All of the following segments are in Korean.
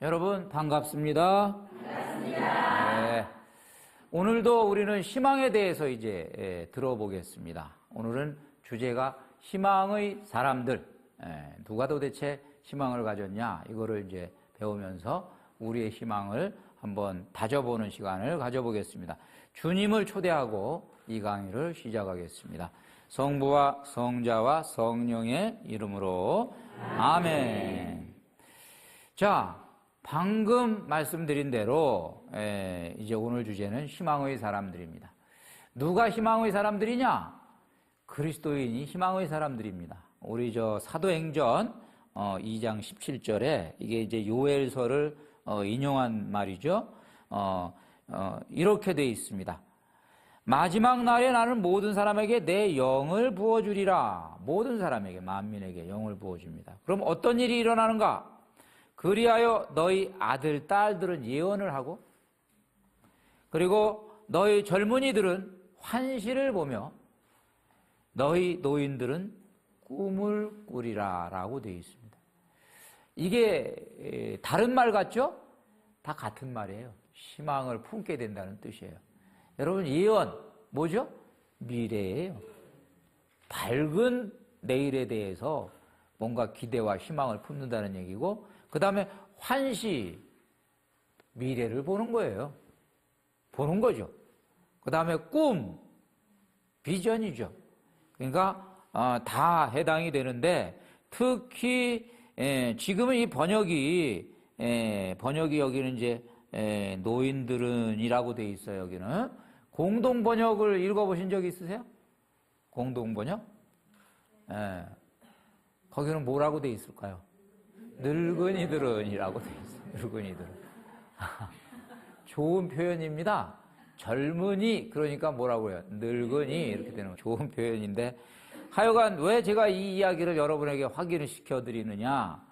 여러분 반갑습니다. 네. 오늘도 우리는 희망에 대해서 이제 들어보겠습니다. 오늘은 주제가 희망의 사람들. 누가 도대체 희망을 가졌냐 이거를 이제 배우면서 우리의 희망을 한번 다져보는 시간을 가져보겠습니다. 주님을 초대하고 이 강의를 시작하겠습니다. 성부와 성자와 성령의 이름으로 아멘. 자, 방금 말씀드린 대로 이제 오늘 주제는 희망의 사람들입니다. 누가 희망의 사람들이냐? 그리스도인이 희망의 사람들입니다. 우리 사도행전 2장 17절에 이게 이제 요엘서를 인용한 말이죠. 이렇게 되어 있습니다. 마지막 날에 나는 모든 사람에게 내 영을 부어주리라. 모든 사람에게, 만민에게 영을 부어줍니다. 그럼 어떤 일이 일어나는가? 그리하여 너희 아들, 딸들은 예언을 하고, 그리고 너희 젊은이들은 환시를 보며, 너희 노인들은 꿈을 꾸리라 라고 되어 있습니다. 이게 다른 말 같죠? 다 같은 말이에요. 희망을 품게 된다는 뜻이에요. 여러분, 예언 뭐죠? 미래예요. 밝은 내일에 대해서 뭔가 기대와 희망을 품는다는 얘기고, 그 다음에 환시, 미래를 보는 거예요. 보는 거죠. 그 다음에 꿈, 비전이죠. 그러니까 다 해당이 되는데, 특히 지금은 이 번역이 여기는 이제 노인들은이라고 돼 있어요. 여기는 공동 번역을 읽어보신 적 있으세요? 공동 번역? 거기는 뭐라고 돼 있을까요? 늙은이들은이라고 돼 있어요. 늙은이들은. 좋은 표현입니다. 젊은이, 그러니까 뭐라고 해요? 늙은이, 이렇게 되는 좋은 표현인데, 하여간 왜 제가 이 이야기를 여러분에게 확인을 시켜드리느냐?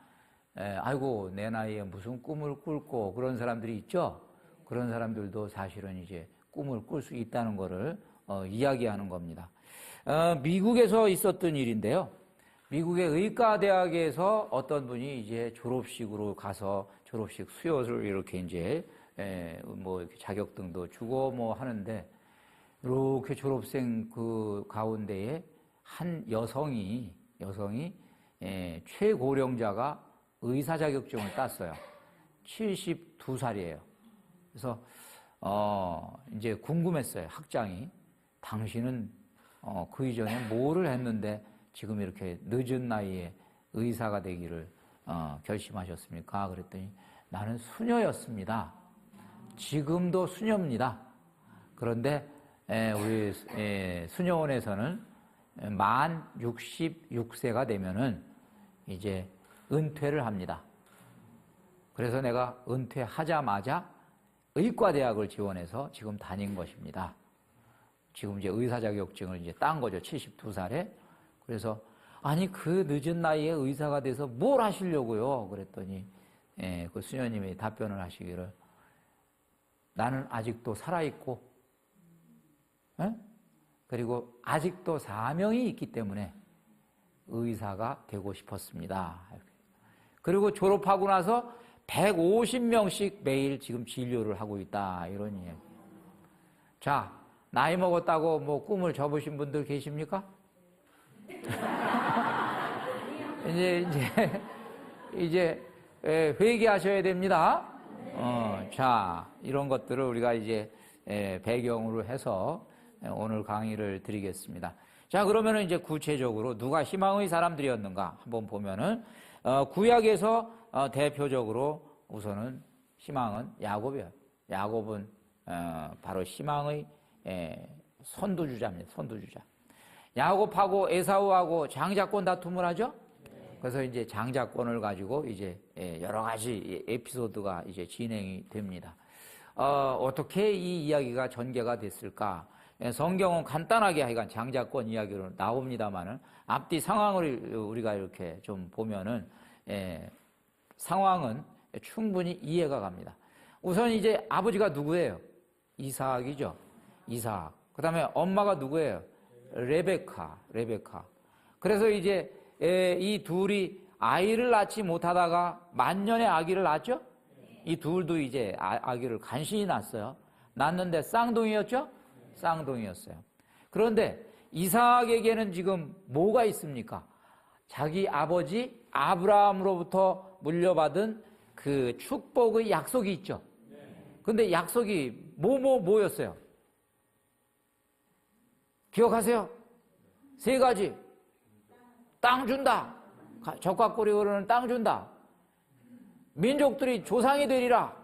아이고, 내 나이에 무슨 꿈을 꿀고 그런 사람들이 있죠? 그런 사람들도 사실은 이제 꿈을 꿀 수 있다는 것을 이야기하는 겁니다. 미국에서 있었던 일인데요. 미국의 의과대학에서 어떤 분이 이제 졸업식으로 가서 졸업식 수여를 이렇게 이제 이렇게 자격증도 주고 뭐 하는데, 이렇게 졸업생 그 가운데에 한 여성이 최고령자가 의사 자격증을 땄어요. 72살이에요. 그래서 이제 궁금했어요. 학장이, 당신은 그 이전에 뭐를 했는데 지금 이렇게 늦은 나이에 의사가 되기를 결심하셨습니까? 그랬더니 나는 수녀였습니다. 지금도 수녀입니다. 그런데 우리 수녀원에서는 만 66세가 되면은 이제 은퇴를 합니다. 그래서 내가 은퇴하자마자 의과대학을 지원해서 지금 다닌 것입니다. 지금 이제 의사 자격증을 이제 딴 거죠. 72살에. 그래서 아니 그 늦은 나이에 의사가 돼서 뭘 하시려고요? 그랬더니 그 수녀님이 답변을 하시기를, 나는 아직도 살아있고 그리고 아직도 사명이 있기 때문에 의사가 되고 싶었습니다. 그리고 졸업하고 나서 150명씩 매일 지금 진료를 하고 있다, 이런 이야기. 자, 나이 먹었다고 뭐 꿈을 접으신 분들 계십니까? 이제 회개하셔야 됩니다. 자, 이런 것들을 우리가 이제 배경으로 해서 오늘 강의를 드리겠습니다. 자, 그러면은 이제 구체적으로 누가 희망의 사람들이었는가 한번 보면은 구약에서 대표적으로 우선은 희망은 야곱이에요. 야곱은 바로 희망의 선두주자입니다. 선두주자. 야곱하고 에사우하고 장자권 다툼을 하죠. 그래서 이제 장자권을 가지고 이제 여러 가지 에피소드가 이제 진행이 됩니다. 어떻게 이 이야기가 전개가 됐을까? 성경은 간단하게 하여간 장자권 이야기로 나옵니다만은 앞뒤 상황을 우리가 이렇게 좀 보면은 상황은 충분히 이해가 갑니다. 우선 이제 아버지가 누구예요? 이삭이죠. 이삭. 그 다음에 엄마가 누구예요? 레베카. 그래서 이제 이 둘이 아이를 낳지 못하다가 만년의 아기를 낳았죠? 이 둘도 이제 아기를 간신히 낳았어요. 낳았는데 쌍둥이였죠? 쌍둥이였어요. 그런데 이삭에게는 지금 뭐가 있습니까? 자기 아버지 아브라함으로부터 물려받은 그 축복의 약속이 있죠. 근데 약속이 뭐였어요? 기억하세요? 3가지. 땅 준다. 적과 꿀이 흐르는 땅 준다. 민족들이 조상이 되리라.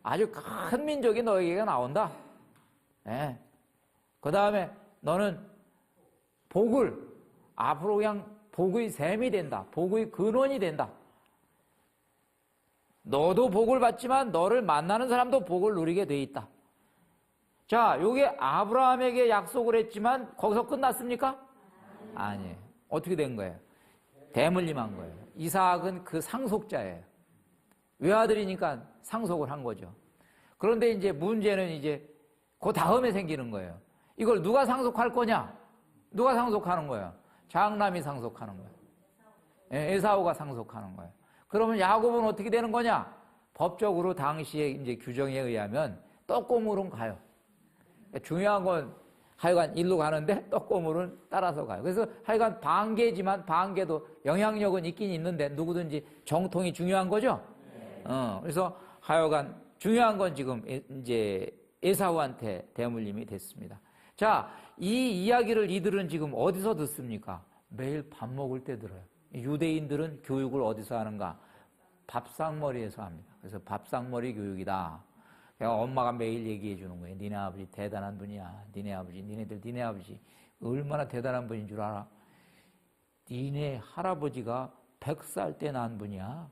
아주 큰 민족이 너에게 나온다. 네. 그 다음에 너는 복을, 앞으로 그냥 복의 샘이 된다. 복의 근원이 된다. 너도 복을 받지만 너를 만나는 사람도 복을 누리게 돼 있다. 자, 요게 아브라함에게 약속을 했지만 거기서 끝났습니까? 아니에요. 어떻게 된 거예요? 대물림한 거예요. 이삭은 그 상속자예요. 외아들이니까 상속을 한 거죠. 그런데 이제 문제는 이제 그 다음에 생기는 거예요. 이걸 누가 상속할 거냐? 누가 상속하는 거예요? 장남이 상속하는 거예요. 에사우가 상속하는 거예요. 그러면 야곱은 어떻게 되는 거냐? 법적으로 당시의 이제 규정에 의하면 떡고물은 가요. 중요한 건 하여간 일로 가는데 떡고물은 따라서 가요. 그래서 하여간 반계지만 반계도 영향력은 있긴 있는데 누구든지 정통이 중요한 거죠. 그래서 하여간 중요한 건 지금 이제 에사우한테 대물림이 됐습니다. 자, 이 이야기를 이들은 지금 어디서 듣습니까? 매일 밥 먹을 때 들어요. 유대인들은 교육을 어디서 하는가? 밥상머리에서 합니다. 그래서 밥상머리 교육이다. 엄마가 매일 얘기해 주는 거예요. 니네 아버지 대단한 분이야. 니네 아버지, 니네 아버지 얼마나 대단한 분인 줄 알아? 니네 할아버지가 100살 때 난 분이야.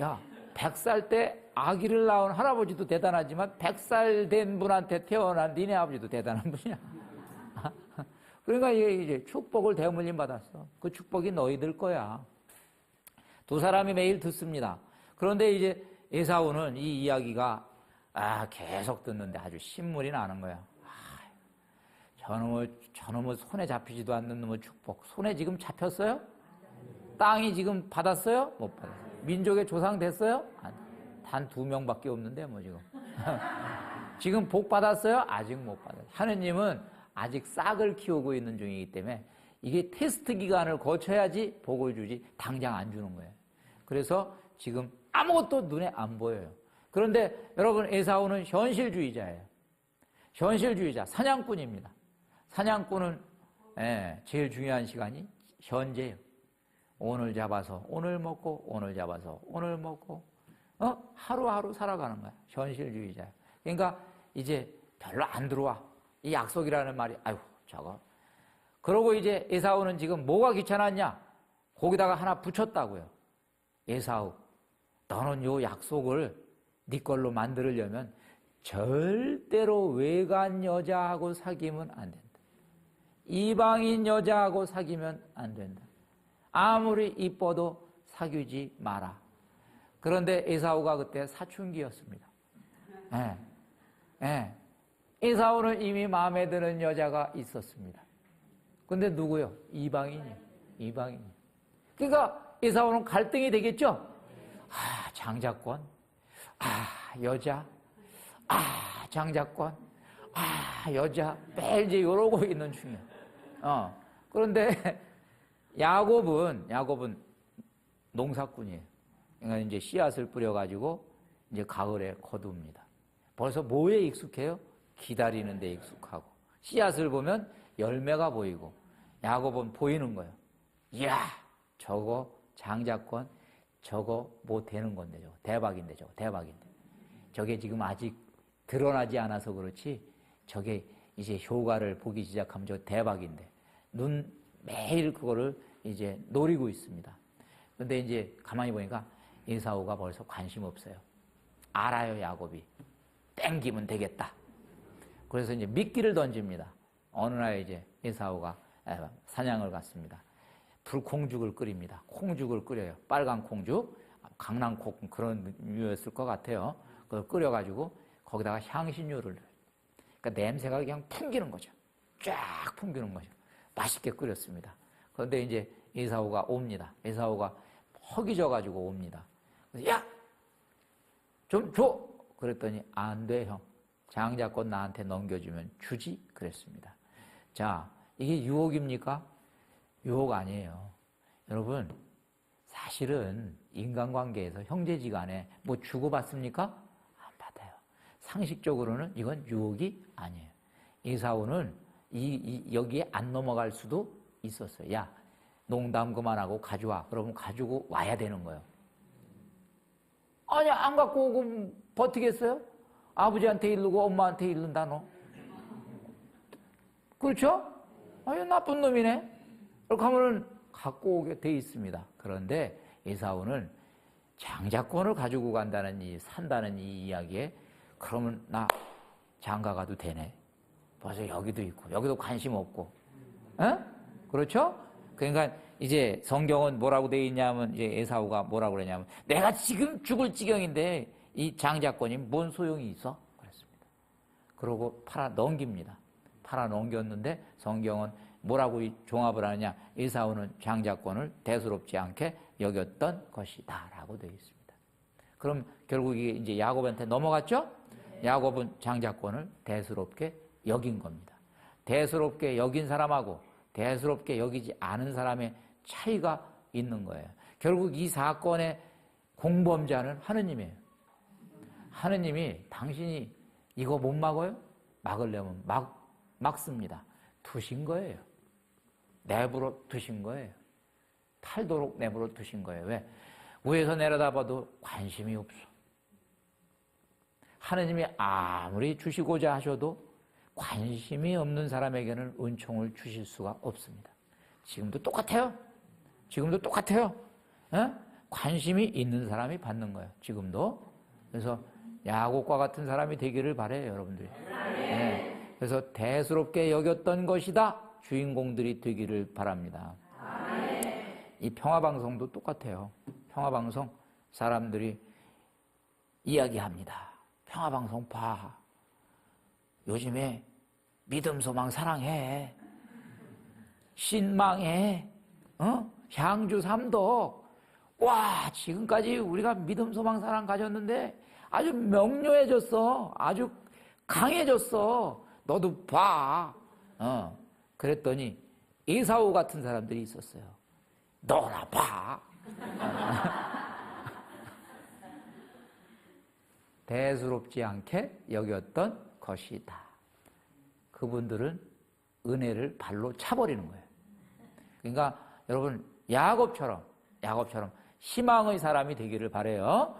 야, 100살 때 아기를 낳은 할아버지도 대단하지만 100살 된 분한테 태어난 니네 아버지도 대단한 분이야. 그러니까 이제 축복을 대물림 받았어. 그 축복이 너희들 거야. 두 사람이 매일 듣습니다. 그런데 이제 에사우는 이 이야기가 계속 듣는데 아주 신물이 나는 거야. 저놈의 손에 잡히지도 않는 놈의 축복. 손에 지금 잡혔어요? 땅이 지금 받았어요? 못 받았어요. 민족의 조상 됐어요? 단 2명밖에 없는데 뭐 지금. 지금 복 받았어요? 아직 못 받았어요. 하느님은 아직 싹을 키우고 있는 중이기 때문에 이게 테스트 기간을 거쳐야지 복을 주지 당장 안 주는 거예요. 그래서 지금 아무것도 눈에 안 보여요. 그런데 여러분 에사우는 현실주의자예요. 현실주의자, 사냥꾼입니다. 사냥꾼은 제일 중요한 시간이 현재예요. 오늘 잡아서 오늘 먹고 오늘 잡아서 오늘 먹고 하루하루 살아가는 거야. 현실주의자예요. 그러니까 이제 별로 안 들어와. 이 약속이라는 말이 저거. 그러고 이제 에사우는 지금 뭐가 귀찮았냐? 거기다가 하나 붙였다고요. 에사우, 너는 요 약속을 네 걸로 만들려면 절대로 외간 여자하고 사귀면 안 된다. 이방인 여자하고 사귀면 안 된다. 아무리 이뻐도 사귀지 마라. 그런데 에사우가 그때 사춘기였습니다. 에사우는 이미 마음에 드는 여자가 있었습니다. 근데 누구요? 이방인이요. 이방인. 그러니까 에사우는 갈등이 되겠죠? 장자권. 여자. 장자권. 여자. 매일 이제 이러고 있는 중이에요. 그런데 야곱은 농사꾼이에요. 그러니까 이제 씨앗을 뿌려가지고 이제 가을에 거둡니다. 벌써 뭐에 익숙해요? 기다리는 데 익숙하고. 씨앗을 보면 열매가 보이고. 야곱은 보이는 거예요. 이야, 저거 장자권, 저거 뭐 되는 건데, 저거 대박인데, 저거 대박인데. 저게 지금 아직 드러나지 않아서 그렇지, 저게 이제 효과를 보기 시작하면 저 대박인데. 매일 그거를 이제 노리고 있습니다. 근데 이제 가만히 보니까 에사우가 벌써 관심 없어요. 알아요, 야곱이. 땡기면 되겠다. 그래서 이제 미끼를 던집니다. 어느 날 이제 에사우가 사냥을 갔습니다. 불콩죽을 끓입니다. 콩죽을 끓여요. 빨간 콩죽, 강낭콩 그런 류였을 것 같아요. 그걸 끓여가지고 거기다가 향신료를 넣어요. 그러니까 냄새가 그냥 풍기는 거죠. 쫙 풍기는 거죠. 맛있게 끓였습니다. 그런데 이제 에사우가 옵니다. 에사우가 허기져가지고 옵니다. 야! 좀 줘! 그랬더니 안 돼, 형. 장자권 나한테 넘겨주면 주지? 그랬습니다. 자, 이게 유혹입니까? 유혹 아니에요. 여러분, 사실은 인간관계에서 형제지간에 뭐 주고받습니까? 안 받아요. 상식적으로는 이건 유혹이 아니에요. 에사우는 여기에 안 넘어갈 수도 있었어요. 야, 농담 그만하고 가져와. 그러면 가지고 와야 되는 거예요. 아니, 안 갖고 오고 버티겠어요? 아버지한테 이르고 엄마한테 이른다, 너. 그렇죠? 아유, 나쁜 놈이네. 그렇게 하면은 갖고 오게 돼 있습니다. 그런데 에사우는 장자권을 가지고 산다는 이 이야기에 그러면 나 장가 가도 되네. 벌써 여기도 있고, 여기도 관심 없고. 에? 그렇죠? 그러니까 이제 성경은 뭐라고 되어 있냐면, 이제 에사우가 뭐라고 그러냐면, 내가 지금 죽을 지경인데 이 장자권이 뭔 소용이 있어? 그랬습니다. 그러고 팔아 넘깁니다. 팔아 넘겼는데 성경은 뭐라고 종합을 하느냐? 에사우는 장자권을 대수롭지 않게 여겼던 것이다 라고 되어 있습니다. 그럼 결국 이제 야곱한테 넘어갔죠? 야곱은 장자권을 대수롭게 여긴 겁니다. 대수롭게 여긴 사람하고 대수롭게 여기지 않은 사람의 차이가 있는 거예요. 결국 이 사건의 공범자는 하느님이에요. 하느님이 당신이 이거 못 막아요? 막으려면 막습니다. 두신 거예요. 내버려 두신 거예요. 탈도록 내버려 두신 거예요. 왜? 위에서 내려다봐도 관심이 없어. 하느님이 아무리 주시고자 하셔도 관심이 없는 사람에게는 은총을 주실 수가 없습니다. 지금도 똑같아요. 지금도 똑같아요. 에? 관심이 있는 사람이 받는 거예요. 지금도. 그래서 야곱과 같은 사람이 되기를 바라요, 여러분들이. 네. 그래서 대수롭게 여겼던 것이다. 주인공들이 되기를 바랍니다. 이 평화방송도 똑같아요. 평화방송 사람들이 이야기합니다. 평화방송 봐. 요즘에 믿음, 소망, 사랑해. 신망해. 향주 삼독. 와, 지금까지 우리가 믿음, 소망, 사랑 가졌는데 아주 명료해졌어. 아주 강해졌어. 너도 봐. 그랬더니 에사우 같은 사람들이 있었어요. 너나 봐. 대수롭지 않게 여겼던 것이다. 그분들은 은혜를 발로 차버리는 거예요. 그러니까 여러분 야곱처럼 희망의 사람이 되기를 바라요.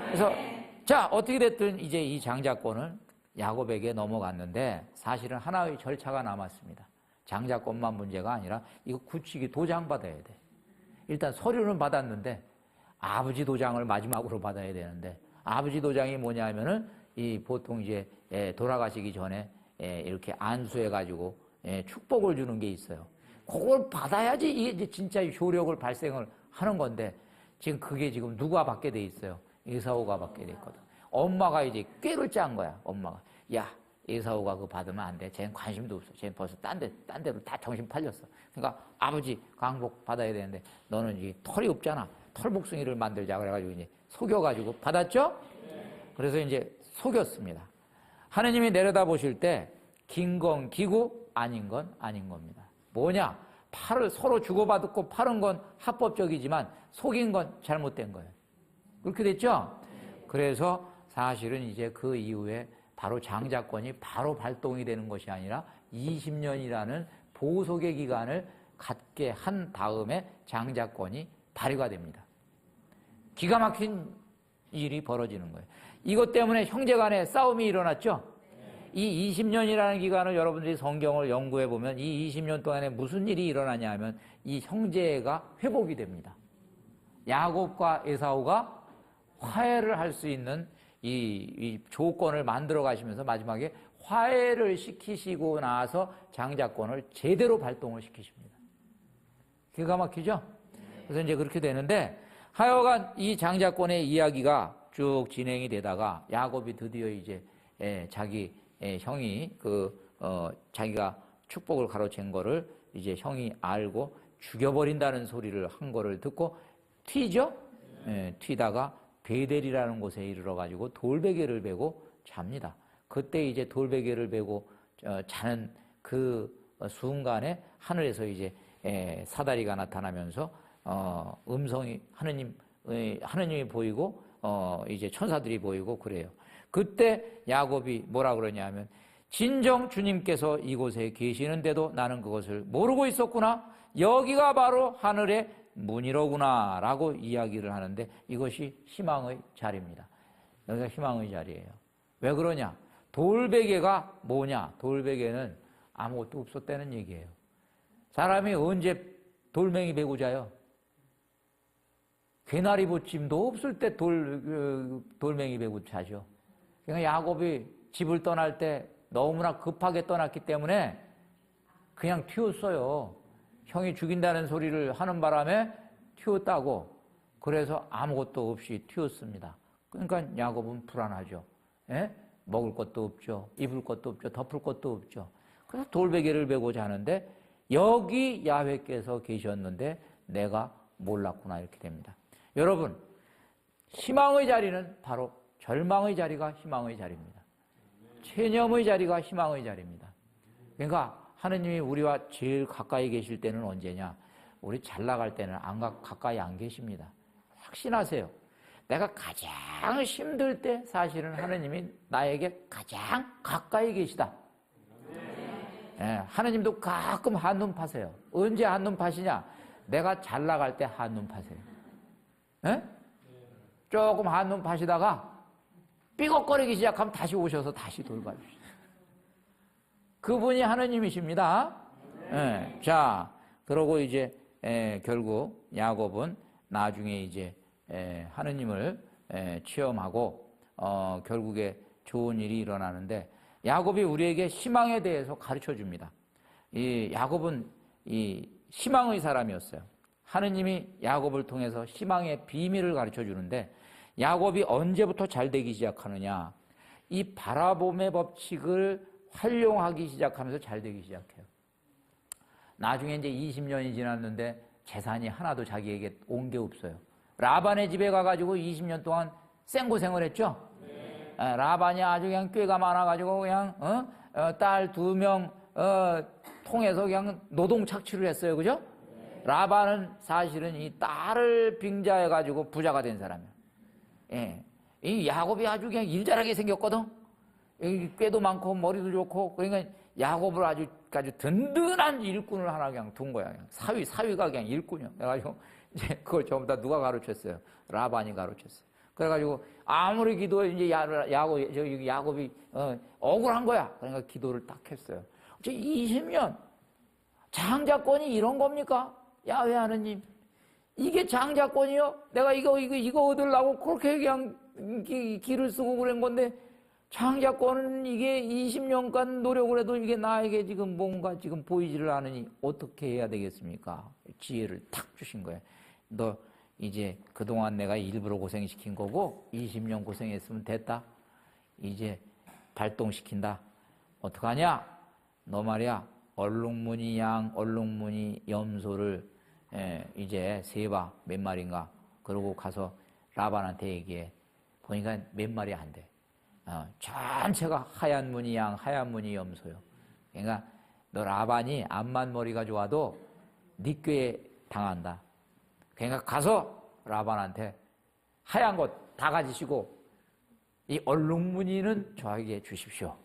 그래서 자, 어떻게 됐든 이제 이 장자권은 야곱에게 넘어갔는데 사실은 하나의 절차가 남았습니다. 장자권만 문제가 아니라 이거 굳히기 도장 받아야 돼. 일단 서류는 받았는데 아버지 도장을 마지막으로 받아야 되는데 아버지 도장이 뭐냐면은 이 보통 이제 돌아가시기 전에 이렇게 안수해 가지고 축복을 주는 게 있어요. 그걸 받아야지 이게 이제 진짜 효력을 발생을 하는 건데 지금 그게 지금 누가 받게 돼 있어요? 에사우가 받게 돼 있거든. 엄마가 이제 꾀를 짠 거야. 엄마가 야 에사우가 그거 받으면 안 돼. 쟤는 관심도 없어. 쟤는 벌써 딴 데로 다 정신 팔렸어. 그러니까 아버지 강복 받아야 되는데 너는 이 털이 없잖아. 털복숭이를 만들자 그래가지고 이제 속여가지고 받았죠? 그래서 이제 속였습니다. 하느님이 내려다 보실 때 긴 건 기고 아닌 건 아닌 겁니다. 뭐냐? 팔을 서로 주고받고 파는 건 합법적이지만 속인 건 잘못된 거예요. 그렇게 됐죠? 그래서 사실은 이제 그 이후에 바로 장자권이 바로 발동이 되는 것이 아니라 20년이라는 보속의 기간을 갖게 한 다음에 장자권이 발휘가 됩니다. 기가 막힌 일이 벌어지는 거예요. 이것 때문에 형제간에 싸움이 일어났죠? 이 20년이라는 기간을 여러분들이 성경을 연구해 보면 이 20년 동안에 무슨 일이 일어나냐 하면 이 형제가 회복이 됩니다. 야곱과 에사우가 화해를 할 수 있는 이 조건을 만들어 가시면서 마지막에 화해를 시키시고 나서 장자권을 제대로 발동을 시키십니다. 기가 막히죠? 그래서 이제 그렇게 되는데 하여간 이 장자권의 이야기가 쭉 진행이 되다가 야곱이 드디어 이제 자기 형이 자기가 축복을 가로챈 거를 이제 형이 알고 죽여버린다는 소리를 한 거를 듣고 튀죠? 튀다가 베델이라는 곳에 이르러 가지고 돌베개를 베고 잡니다. 그때 이제 돌베개를 베고 자는 그 순간에 하늘에서 이제 사다리가 나타나면서 음성이 하느님이 보이고 이제 천사들이 보이고 그래요. 그때 야곱이 뭐라 그러냐면 진정 주님께서 이곳에 계시는데도 나는 그것을 모르고 있었구나. 여기가 바로 하늘의 문이로구나 라고 이야기를 하는데 이것이 희망의 자리입니다. 여기가 희망의 자리예요. 왜 그러냐? 돌베개가 뭐냐? 돌베개는 아무것도 없었다는 얘기예요. 사람이 언제 돌멩이 베고 자요? 개나리 보침도 없을 때 돌멩이 베고 자죠. 그러니까 야곱이 집을 떠날 때 너무나 급하게 떠났기 때문에 그냥 튀었어요. 형이 죽인다는 소리를 하는 바람에 튀었다고. 그래서 아무것도 없이 튀었습니다. 그러니까 야곱은 불안하죠. 예? 먹을 것도 없죠. 입을 것도 없죠. 덮을 것도 없죠. 그래서 돌베개를 베고 자는데 여기 야훼께서 계셨는데 내가 몰랐구나 이렇게 됩니다. 여러분, 희망의 자리는 바로 절망의 자리가 희망의 자리입니다. 체념의 자리가 희망의 자리입니다. 그러니까 하느님이 우리와 제일 가까이 계실 때는 언제냐? 우리 잘 나갈 때는 가까이 안 계십니다. 확신하세요. 내가 가장 힘들 때 사실은 하느님이 나에게 가장 가까이 계시다. 예, 하느님도 가끔 한눈 파세요. 언제 한눈 파시냐? 내가 잘 나갈 때 한눈 파세요. 예? 조금 한눈 파시다가 삐걱거리기 시작하면 다시 오셔서 다시 돌봐주시죠. 그분이 하느님이십니다. 예, 자, 그러고 이제 결국 야곱은 나중에 이제 하느님을 체험하고 결국에 좋은 일이 일어나는데 야곱이 우리에게 희망에 대해서 가르쳐 줍니다. 이 야곱은 이 희망의 사람이었어요. 하느님이 야곱을 통해서 희망의 비밀을 가르쳐 주는데 야곱이 언제부터 잘 되기 시작하느냐? 이 바라봄의 법칙을 활용하기 시작하면서 잘 되기 시작해요. 나중에 이제 20년이 지났는데 재산이 하나도 자기에게 온 게 없어요. 라반의 집에 가가지고 20년 동안 생고생을 했죠. 네. 라반이 아주 그냥 꾀가 많아가지고 그냥 딸 2명 통해서 그냥 노동 착취를 했어요, 그죠? 네. 라반은 사실은 이 딸을 빙자해가지고 부자가 된 사람이에요. 예. 이 야곱이 아주 그냥 일잘하게 생겼거든. 꾀도 많고 머리도 좋고 그러니까 야곱을 아주 든든한 일꾼을 하나 그냥 둔 거야. 그냥 사위가 그냥 일꾼이야. 그래가지고 이제 그걸 전부 다 누가 가르쳤어요? 라반이 가르쳤어요. 그래가지고 아무리 기도해 이제 야곱이 억울한 거야. 그러니까 기도를 딱 했어요. 20년 장자권이 이런 겁니까? 야훼 하느님, 이게 장자권이요? 내가 이거 얻으려고 그렇게 그냥 길을 쓰고 그런 건데. 장자권은 이게 20년간 노력을 해도 이게 나에게 지금 뭔가 지금 보이지를 않으니 어떻게 해야 되겠습니까? 지혜를 탁 주신 거예요. 너 이제 그동안 내가 일부러 고생시킨 거고 20년 고생했으면 됐다. 이제 발동시킨다. 어떡하냐? 너 말이야. 얼룩무늬 양, 얼룩무늬 염소를 이제 세봐. 몇 마리인가. 그러고 가서 라반한테 얘기해. 보니까 몇 마리 안 돼. 전체가 하얀 무늬 양, 하얀 무늬 염소요. 그러니까 너 라반이 암만 머리가 좋아도 네 꾀에 당한다. 그러니까 가서 라반한테 하얀 것 다 가지시고 이 얼룩무늬는 저에게 주십시오.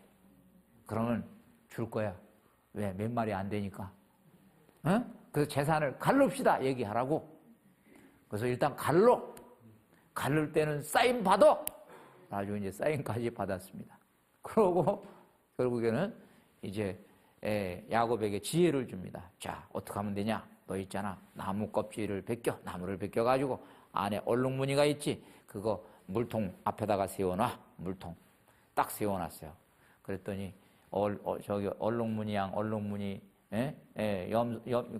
그러면 줄 거야. 왜? 몇 마리 안 되니까. 그래서 재산을 갈릅시다 얘기하라고. 그래서 일단 갈를 때는 사인 받아. 나중에 이제 사인까지 받았습니다. 그러고 결국에는 이제 야곱에게 지혜를 줍니다. 자, 어떻게 하면 되냐? 너 있잖아. 나무 껍질을 나무를 벗겨가지고 안에 얼룩무늬가 있지. 그거 물통 앞에다가 세워놔. 물통 딱 세워놨어요. 그랬더니 저기 얼룩무늬 양, 얼룩무늬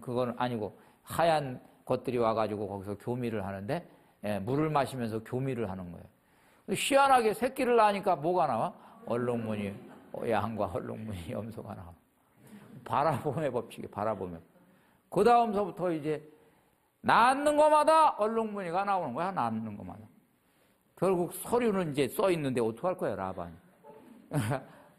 그거는 아니고 하얀 것들이 와가지고 거기서 교미를 하는데 물을 마시면서 교미를 하는 거예요. 희한하게 새끼를 낳으니까 뭐가 나와? 얼룩무늬 양과 얼룩무늬 염소가 나와. 바라봄의 법칙이 바라보면. 그 다음서부터 이제 낳는 것마다 얼룩무늬가 나오는 거야. 낳는 것마다. 결국 서류는 이제 써 있는데 어떡할 거야, 라반이.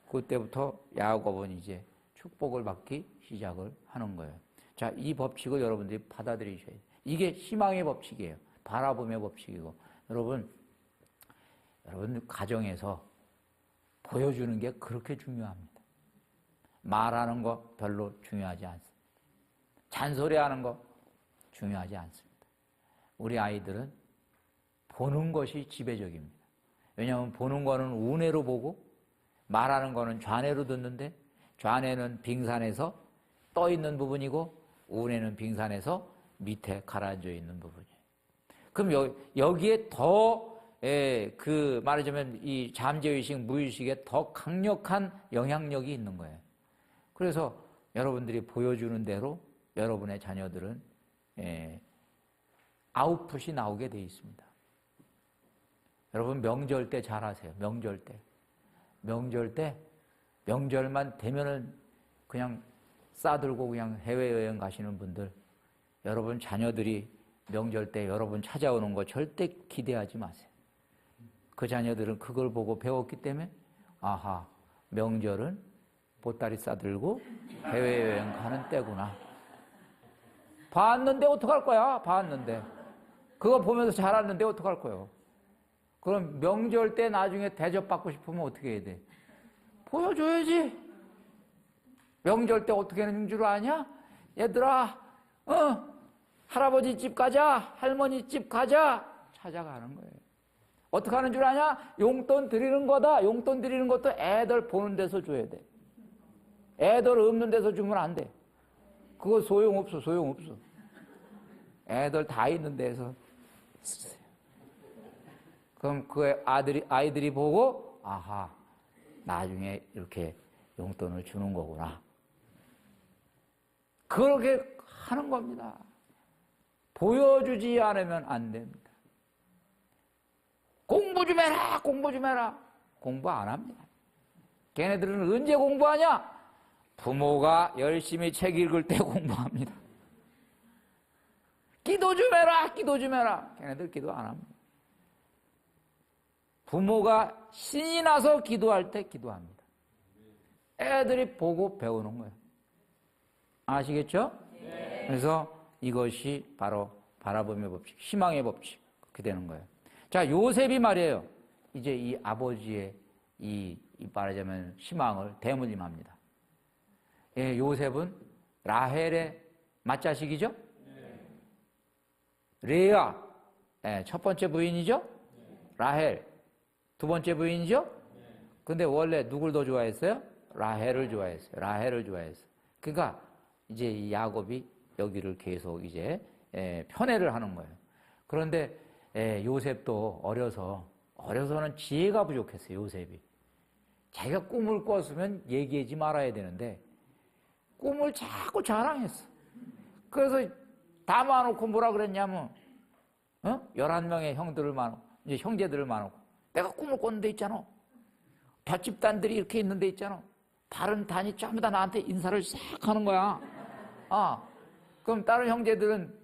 그때부터 야곱은 이제 축복을 받기 시작을 하는 거예요. 자, 이 법칙을 여러분들이 받아들이셔야 돼요. 이게 희망의 법칙이에요. 바라봄의 법칙이고. 여러분 가정에서 보여주는 게 그렇게 중요합니다. 말하는 거 별로 중요하지 않습니다. 잔소리하는 거 중요하지 않습니다. 우리 아이들은 보는 것이 지배적입니다. 왜냐하면 보는 거는 우뇌로 보고 말하는 거는 좌뇌로 듣는데 좌뇌는 빙산에서 떠 있는 부분이고 우뇌는 빙산에서 밑에 가라앉아 있는 부분이에요. 그럼 여기에 더 말하자면 이 잠재의식, 무의식에 더 강력한 영향력이 있는 거예요. 그래서 여러분들이 보여주는 대로 여러분의 자녀들은 아웃풋이 나오게 돼 있습니다. 여러분 명절 때 잘하세요. 명절 때 명절만 되면은 그냥 싸들고 그냥 해외여행 가시는 분들, 여러분 자녀들이 명절 때 여러분 찾아오는 거 절대 기대하지 마세요. 그 자녀들은 그걸 보고 배웠기 때문에 아하, 명절은 보따리 싸들고 해외여행 가는 때구나. 봤는데 어떡할 거야? 봤는데. 그거 보면서 자랐는데 어떡할 거예요? 그럼 명절 때 나중에 대접받고 싶으면 어떻게 해야 돼? 보여줘야지. 명절 때 어떻게 하는 줄 아냐? 얘들아, 할아버지 집 가자, 할머니 집 가자. 찾아가는 거예요. 어떻게 하는 줄 아냐? 용돈 드리는 거다. 용돈 드리는 것도 애들 보는 데서 줘야 돼. 애들 없는 데서 주면 안 돼. 그거 소용없어. 애들 다 있는 데서 쓰세요. 그럼 그 아이들이 보고, 아하, 나중에 이렇게 용돈을 주는 거구나. 그렇게 하는 겁니다. 보여주지 않으면 안 됩니다. 공부 좀 해라. 공부 안 합니다. 걔네들은 언제 공부하냐? 부모가 열심히 책 읽을 때 공부합니다. 기도 좀 해라. 걔네들 기도 안 합니다. 부모가 신이 나서 기도할 때 기도합니다. 애들이 보고 배우는 거예요. 아시겠죠? 네. 그래서 이것이 바로 바라봄의 법칙, 희망의 법칙, 그렇게 되는 거예요. 자, 요셉이 말이에요. 이제 이 아버지의 이 말하자면 희망을 대물림합니다. 예, 요셉은 라헬의 맏자식이죠? 네. 레아, 예, 첫 번째 부인이죠? 네. 라헬, 두 번째 부인이죠? 네. 근데 원래 누굴 더 좋아했어요? 라헬을 좋아했어요. 그러니까 이제 이 야곱이 여기를 계속 이제 편애를 하는 거예요. 그런데 요셉도 어려서는 지혜가 부족했어요. 요셉이 자기가 꿈을 꿨으면 얘기하지 말아야 되는데 꿈을 자꾸 자랑했어. 그래서 다 많고 뭐라 그랬냐면 11명의 형제들을 많고 내가 꿈을 꿨는 데 있잖아. 볏집단들이 이렇게 있는 데 있잖아. 다른 단이 전부 다 나한테 인사를 싹 하는 거야. 그럼 다른 형제들은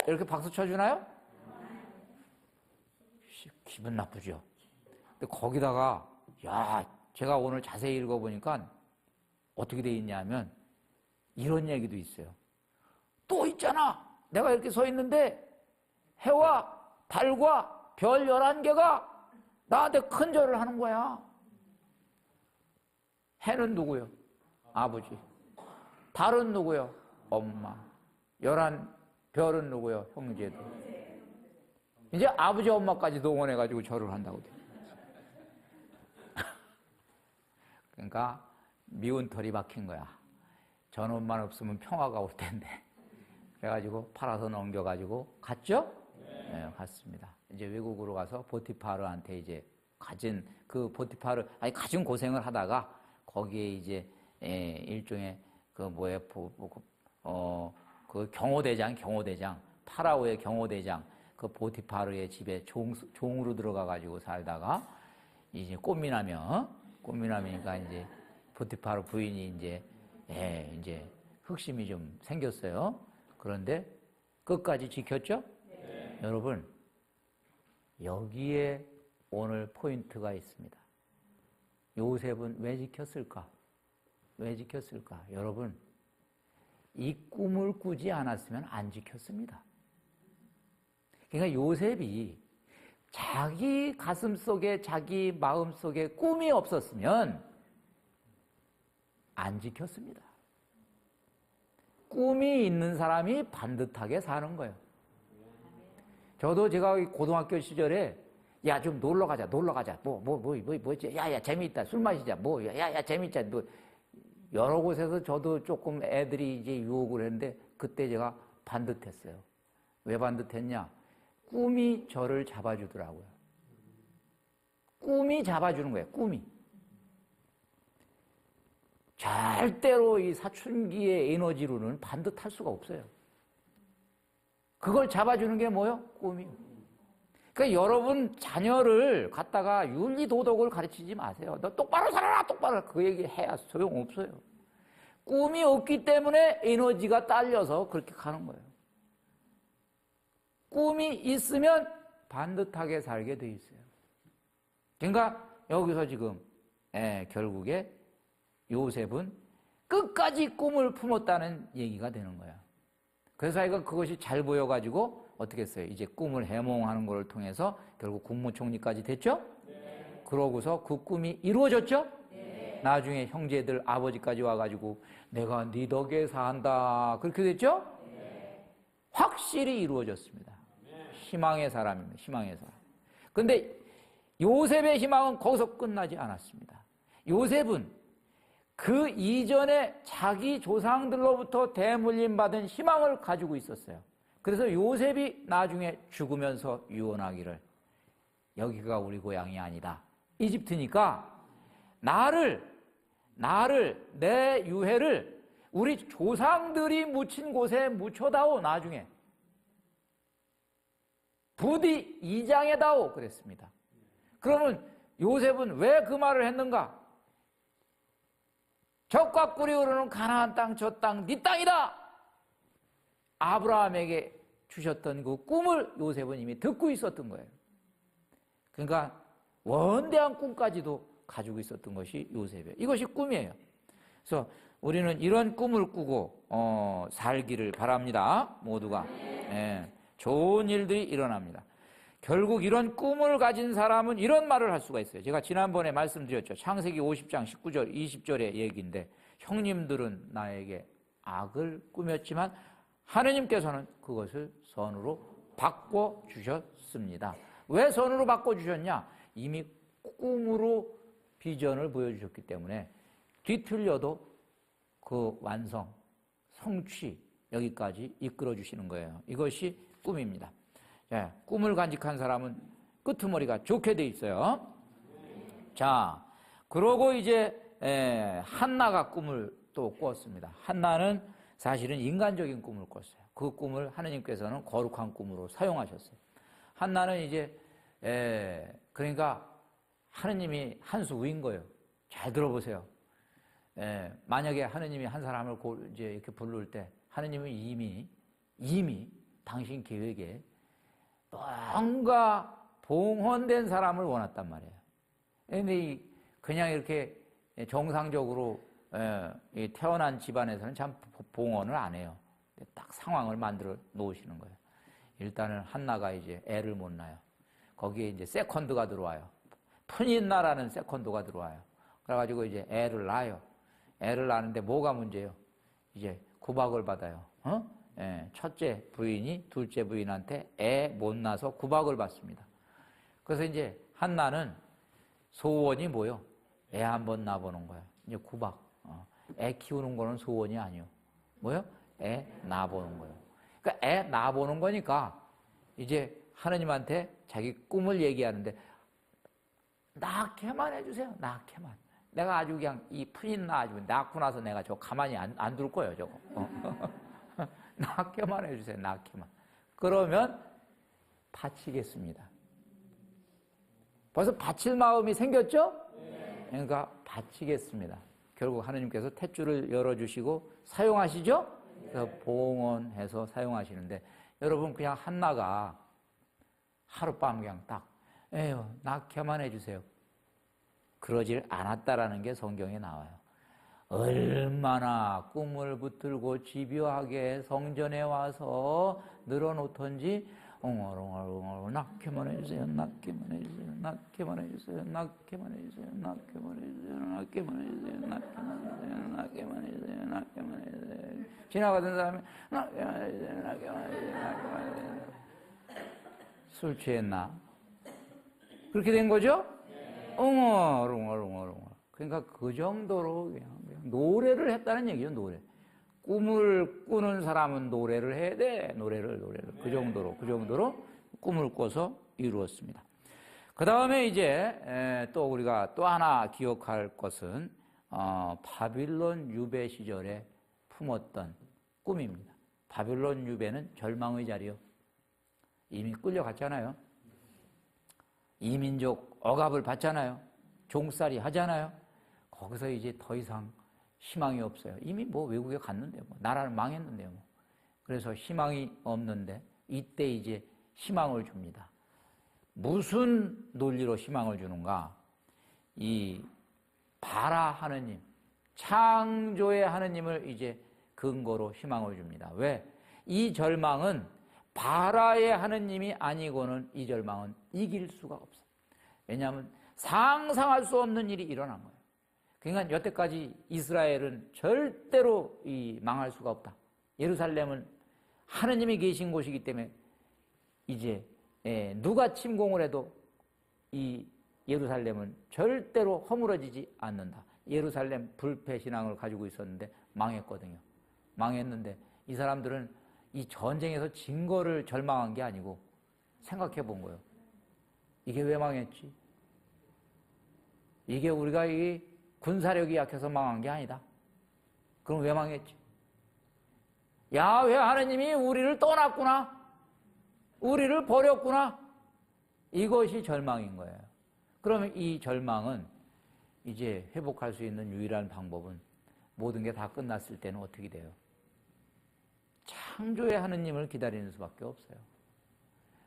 이렇게 박수 쳐주나요? 기분 나쁘죠. 근데 거기다가 제가 오늘 자세히 읽어보니까 어떻게 돼 있냐면 이런 얘기도 있어요. 또 있잖아. 내가 이렇게 서 있는데 해와 달과 별 11개가 나한테 큰 절을 하는 거야. 해는 누구요? 아버지. 달은 누구요? 엄마. 11별은 누구요? 형제들. 이제 아버지 엄마까지 동원해가지고 절을 한다고 돼. 그러니까 미운 털이 박힌 거야. 저놈만 없으면 평화가 올 텐데. 그래가지고 팔아서 넘겨가지고 갔죠? 네, 갔습니다. 이제 외국으로 가서 보티파르한테 이제 가진 고생을 하다가 거기에 이제 일종의 그 경호대장 파라오의 경호대장 그 보티파르의 집에 종으로 들어가가지고 살다가 이제 꽃미남이니까 이제 보티파르 부인이 이제 흑심이 좀 생겼어요. 그런데 끝까지 지켰죠? 네. 여러분 여기에 오늘 포인트가 있습니다. 요셉은 왜 지켰을까? 왜 지켰을까? 여러분, 이 꿈을 꾸지 않았으면 안 지켰습니다. 그러니까 요셉이 자기 가슴 속에, 자기 마음 속에 꿈이 없었으면 안 지켰습니다. 꿈이 있는 사람이 반듯하게 사는 거예요. 저도 제가 고등학교 시절에 야, 좀 놀러 가자. 뭐지? 야, 재미있다. 술 마시자. 야, 재미있자. 여러 곳에서 저도 조금 애들이 이제 유혹을 했는데 그때 제가 반듯했어요. 왜 반듯했냐? 꿈이 저를 잡아주더라고요. 꿈이 잡아주는 거예요. 꿈이. 절대로 이 사춘기의 에너지로는 반듯할 수가 없어요. 그걸 잡아주는 게 뭐예요? 꿈이. 그러니까 여러분 자녀를 갖다가 윤리도덕을 가르치지 마세요. 너 똑바로 살아라, 똑바로. 그 얘기 해야 소용없어요. 꿈이 없기 때문에 에너지가 딸려서 그렇게 가는 거예요. 꿈이 있으면 반듯하게 살게 돼 있어요. 그러니까 여기서 지금 결국에 요셉은 끝까지 꿈을 품었다는 얘기가 되는 거야. 그래서 아이가 그것이 잘 보여가지고 어떻게 했어요? 이제 꿈을 해몽하는 것을 통해서 결국 국무총리까지 됐죠? 네. 그러고서 그 꿈이 이루어졌죠? 네. 나중에 형제들 아버지까지 와가지고 내가 네 덕에 산다 그렇게 됐죠? 네. 확실히 이루어졌습니다. 네. 희망의 사람입니다. 희망의 사람. 근데 요셉의 희망은 거기서 끝나지 않았습니다. 요셉은 그 이전에 자기 조상들로부터 대물림 받은 희망을 가지고 있었어요. 그래서 요셉이 나중에 죽으면서 유언하기를 여기가 우리 고향이 아니다. 이집트니까 내 유해를 우리 조상들이 묻힌 곳에 묻혀다오. 나중에 부디 이장해다오 그랬습니다. 그러면 요셉은 왜 그 말을 했는가? 적과 꿀이 흐르는 가나안 땅, 저 땅, 네 땅이다. 아브라함에게 주셨던 그 꿈을 요셉은 이미 듣고 있었던 거예요. 그러니까 원대한 꿈까지도 가지고 있었던 것이 요셉이에요. 이것이 꿈이에요. 그래서 우리는 이런 꿈을 꾸고 살기를 바랍니다. 모두가. 좋은 일들이 일어납니다. 결국 이런 꿈을 가진 사람은 이런 말을 할 수가 있어요. 제가 지난번에 말씀드렸죠. 창세기 50장 19절 20절의 얘기인데 형님들은 나에게 악을 꾸몄지만 하느님께서는 그것을 선으로 바꿔주셨습니다. 왜 선으로 바꿔주셨냐? 이미 꿈으로 비전을 보여주셨기 때문에 뒤틀려도 그 완성, 성취 여기까지 이끌어주시는 거예요. 이것이 꿈입니다. 자, 꿈을 간직한 사람은 끄트머리가 좋게 돼 있어요. 자, 그러고 이제 한나가 꿈을 또 꿨습니다. 한나는 사실은 인간적인 꿈을 꿨어요. 그 꿈을 하느님께서는 거룩한 꿈으로 사용하셨어요. 한나는 이제 그러니까 하느님이 한 수 위인 거예요. 잘 들어보세요. 만약에 하느님이 한 사람을 이제 이렇게 부를 때 하느님은 이미 당신 계획에 뭔가 봉헌된 사람을 원했단 말이에요. 근데 그냥 이렇게 정상적으로 태어난 집안에서는 참 봉헌을 안 해요. 딱 상황을 만들어 놓으시는 거예요. 일단은 한나가 이제 애를 못 낳아요. 거기에 이제 세컨드가 들어와요. 푸닌나라는 세컨드가 들어와요. 그래가지고 이제 애를 낳아요. 애를 낳는데 뭐가 문제예요? 이제 구박을 받아요. 첫째 부인이 둘째 부인한테 애 못 낳아서 구박을 받습니다. 그래서 이제 한나는 소원이 뭐요? 애 한번 낳아보는 거야. 이제 구박. 애 키우는 거는 소원이 아니요. 뭐요? 애 낳아보는 거예요. 그러니까 애 낳아보는 거니까 이제 하느님한테 자기 꿈을 얘기하는데 낳게만 해주세요. 낳게만. 내가 아주 그냥 이 푸인 낳고 나서 내가 저 가만히 안 둘 거예요. 저거. 낳게만 해주세요. 낳게만. 그러면 바치겠습니다. 벌써 바칠 마음이 생겼죠? 네. 그러니까 바치겠습니다. 결국 하느님께서 탯줄을 열어주시고 사용하시죠? 그래서 봉헌해서 사용하시는데 여러분 그냥 한나가 하룻밤 그냥 딱 에휴 낳게만 해주세요. 그러질 않았다라는 게 성경에 나와요. 얼마나 꿈을 붙들고 집요하게 성전에 와서 늘어놓던지 웅얼웅얼 낳게만 해주세요. 낳게만 해주세요. 낳게만 해주세요. 낳게만 해주세요. 낳게만 해주세요. 낳게만 해주세요. 낳게만 해주세요. 낳게만 해주세요. 낳게만 해주세요. 지나가던 사람이 낳게만 해주세요. 낳게만 해주세요. 낳게만 해주세요. 술 취했나? 그렇게 된 거죠? 웅얼웅얼. 그러니까 그 정도로 그냥 노래를 했다는 얘기죠. 노래. 꿈을 꾸는 사람은 노래를 해야 돼. 노래를. 그 정도로 꿈을 꿔서 이루었습니다. 그 다음에 이제 또 우리가 또 하나 기억할 것은 바빌론 유배 시절에 품었던 꿈입니다. 바빌론 유배는 절망의 자리요. 이미 끌려갔잖아요. 이민족 억압을 받잖아요. 종살이 하잖아요. 거기서 이제 더 이상 희망이 없어요. 이미 뭐 외국에 갔는데 뭐 나라를 망했는데요. 뭐. 그래서 희망이 없는데 이때 이제 희망을 줍니다. 무슨 논리로 희망을 주는가? 이 바라 하느님, 창조의 하느님을 이제 근거로 희망을 줍니다. 왜? 이 절망은 바라의 하느님이 아니고는 이 절망은 이길 수가 없어요. 왜냐하면 상상할 수 없는 일이 일어난 거예요. 그러니까 여태까지 이스라엘은 절대로 망할 수가 없다. 예루살렘은 하느님이 계신 곳이기 때문에 이제 누가 침공을 해도 이 예루살렘은 절대로 허물어지지 않는다. 예루살렘 불패 신앙을 가지고 있었는데 망했거든요. 망했는데 이 사람들은 이 전쟁에서 진 거를 절망한 게 아니고 생각해 본 거예요. 이게 왜 망했지? 이게 우리가 이 군사력이 약해서 망한 게 아니다. 그럼 왜 망했지? 야훼 하느님이 우리를 떠났구나. 우리를 버렸구나. 이것이 절망인 거예요. 그러면 이 절망은 이제 회복할 수 있는 유일한 방법은 모든 게 다 끝났을 때는 어떻게 돼요? 창조의 하느님을 기다리는 수밖에 없어요.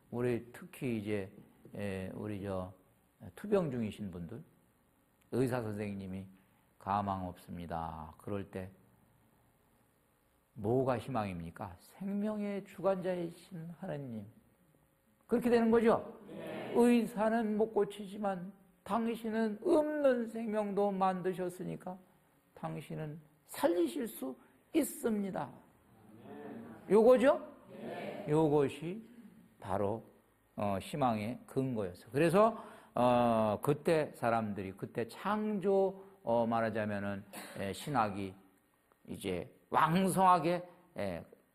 우리 특히 이제 우리 투병 중이신 분들, 의사 선생님이 가망 없습니다. 그럴 때 뭐가 희망입니까? 생명의 주관자이신 하느님. 그렇게 되는 거죠? 네. 의사는 못 고치지만 당신은 없는 생명도 만드셨으니까 당신은 살리실 수 있습니다. 요거죠? 네. 요것이 바로 희망의 근거였어요. 그래서 그때 사람들이 그때 창조 말하자면은 신학이 이제 왕성하게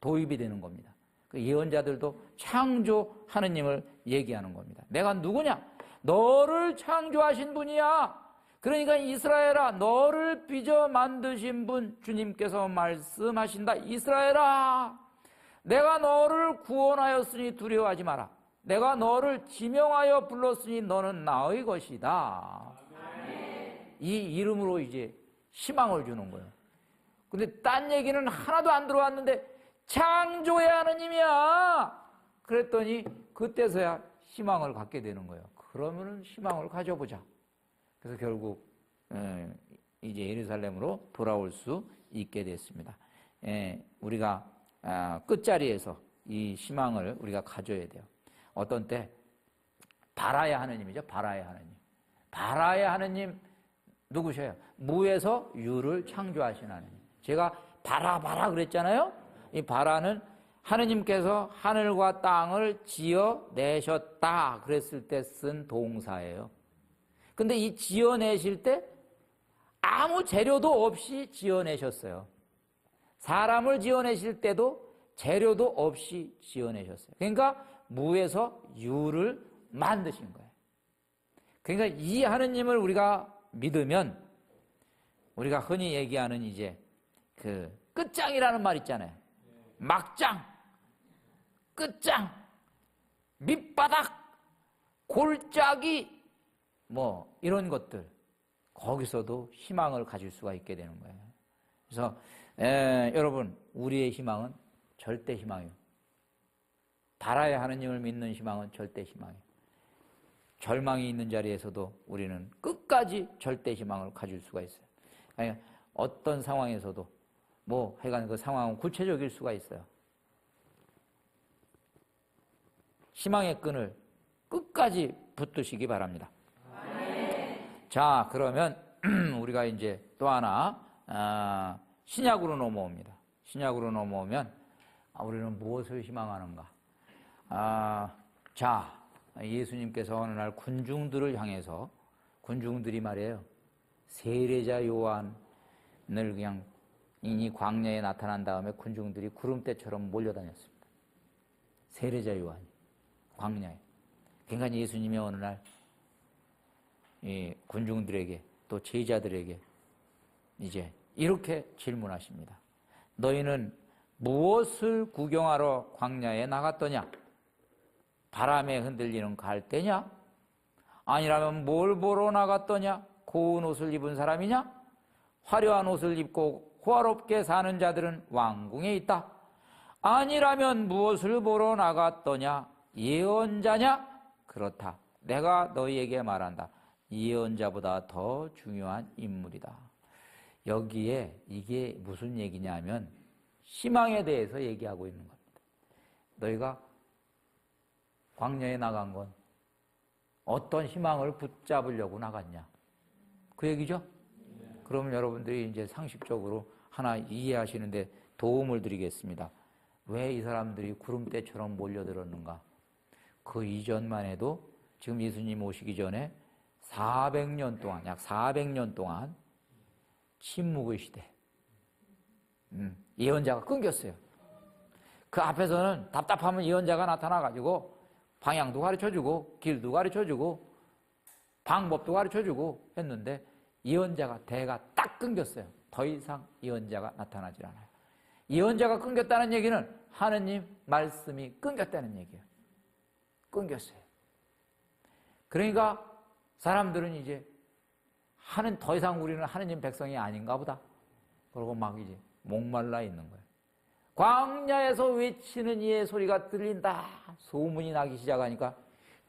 도입이 되는 겁니다. 그 예언자들도 창조 하느님을 얘기하는 겁니다. 내가 누구냐? 너를 창조하신 분이야. 그러니까 이스라엘아, 너를 빚어 만드신 분 주님께서 말씀하신다. 이스라엘아, 내가 너를 구원하였으니 두려워하지 마라. 내가 너를 지명하여 불렀으니 너는 나의 것이다. 이 이름으로 이제 희망을 주는 거예요. 근데 딴 얘기는 하나도 안 들어왔는데 창조의 하느님이야. 그랬더니 그때서야 희망을 갖게 되는 거예요. 그러면은 희망을 가져보자. 그래서 결국 이제 예루살렘으로 돌아올 수 있게 됐습니다. 우리가 끝자리에서 이 희망을 우리가 가져야 돼요. 어떤 때 바라의 하느님이죠. 바라의 하느님. 바라의 하느님 누구셔요? 무에서 유를 창조하신 하느님. 제가 바라 그랬잖아요. 이 바라는 하느님께서 하늘과 땅을 지어내셨다 그랬을 때 쓴 동사예요. 근데 이 지어내실 때 아무 재료도 없이 지어내셨어요. 사람을 지어내실 때도 재료도 없이 지어내셨어요. 그러니까 무에서 유를 만드신 거예요. 그러니까 이 하느님을 우리가 믿으면 우리가 흔히 얘기하는 이제 그 끝장이라는 말 있잖아요. 막장, 끝장, 밑바닥, 골짜기 뭐 이런 것들 거기서도 희망을 가질 수가 있게 되는 거예요. 그래서 여러분 우리의 희망은 절대 희망이에요. 달아야 하느님을 믿는 희망은 절대 희망이에요. 절망이 있는 자리에서도 우리는 끝까지 절대 희망을 가질 수가 있어요. 아니, 어떤 상황에서도 하여간 그 상황은 구체적일 수가 있어요. 희망의 끈을 끝까지 붙드시기 바랍니다. 자, 그러면 우리가 이제 또 하나 신약으로 넘어옵니다. 신약으로 넘어오면 우리는 무엇을 희망하는가? 자, 예수님께서 어느 날 군중들을 향해서 군중들이 말이에요. 세례자 요한을 그냥 이 광야에 나타난 다음에 군중들이 구름대처럼 몰려다녔습니다. 세례자 요한이 광야에. 그러니까 예수님이 어느 날 이 군중들에게 또 제자들에게 이제 이렇게 질문하십니다. 너희는 무엇을 구경하러 광야에 나갔더냐? 바람에 흔들리는 갈대냐? 아니라면 뭘 보러 나갔더냐? 고운 옷을 입은 사람이냐? 화려한 옷을 입고 호화롭게 사는 자들은 왕궁에 있다. 아니라면 무엇을 보러 나갔더냐? 예언자냐? 그렇다. 내가 너희에게 말한다. 예언자보다 더 중요한 인물이다. 여기에 이게 무슨 얘기냐면 희망에 대해서 얘기하고 있는 겁니다. 너희가 광야에 나간 건 어떤 희망을 붙잡으려고 나갔냐? 그 얘기죠? 그러면 여러분들이 이제 상식적으로 하나 이해하시는데 도움을 드리겠습니다. 왜 이 사람들이 구름대처럼 몰려들었는가? 그 이전만 해도 지금 예수님 오시기 전에 400년 동안, 약 400년 동안 침묵의 시대. 예언자가 끊겼어요. 그 앞에서는 답답하면 예언자가 나타나가지고 방향도 가르쳐주고 길도 가르쳐주고 방법도 가르쳐주고 했는데 예언자가 대가 딱 끊겼어요. 더 이상 예언자가 나타나질 않아요. 예언자가 끊겼다는 얘기는 하느님 말씀이 끊겼다는 얘기예요. 끊겼어요. 그러니까 사람들은 이제 더 이상 우리는 하느님 백성이 아닌가 보다. 그러고 막 이제 목말라 있는 거예요. 광야에서 외치는 이의 소리가 들린다. 소문이 나기 시작하니까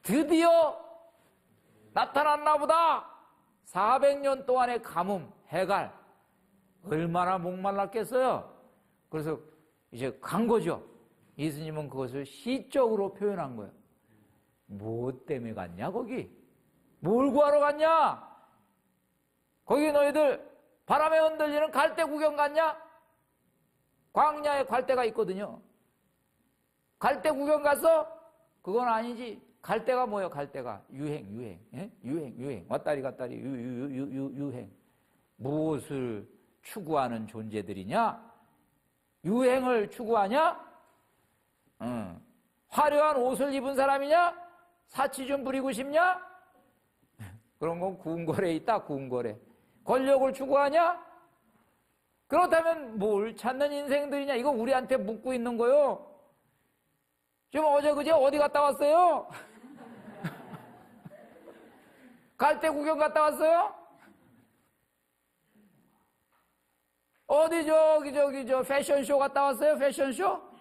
드디어 나타났나 보다. 400년 동안의 가뭄, 해갈. 얼마나 목말랐겠어요. 그래서 이제 간 거죠. 예수님은 그것을 시적으로 표현한 거예요. 뭐 때문에 갔냐 거기? 뭘 구하러 갔냐? 거기 너희들 바람에 흔들리는 갈대 구경 갔냐? 광야에 갈대가 있거든요. 갈대 구경 갔어? 그건 아니지. 갈대가 뭐예요? 갈대가 유행. 예? 유행. 왔다리 갔다리 유행. 무엇을 추구하는 존재들이냐? 유행을 추구하냐? 화려한 옷을 입은 사람이냐? 사치 좀 부리고 싶냐? 그런 건 궁궐에 있다, 궁궐에. 권력을 추구하냐? 그렇다면 뭘 찾는 인생들이냐? 이거 우리한테 묻고 있는 거요. 지금 어제 그제 어디 갔다 왔어요? 갈대 구경 갔다 왔어요? 어디 저 패션쇼 갔다 왔어요? 패션쇼?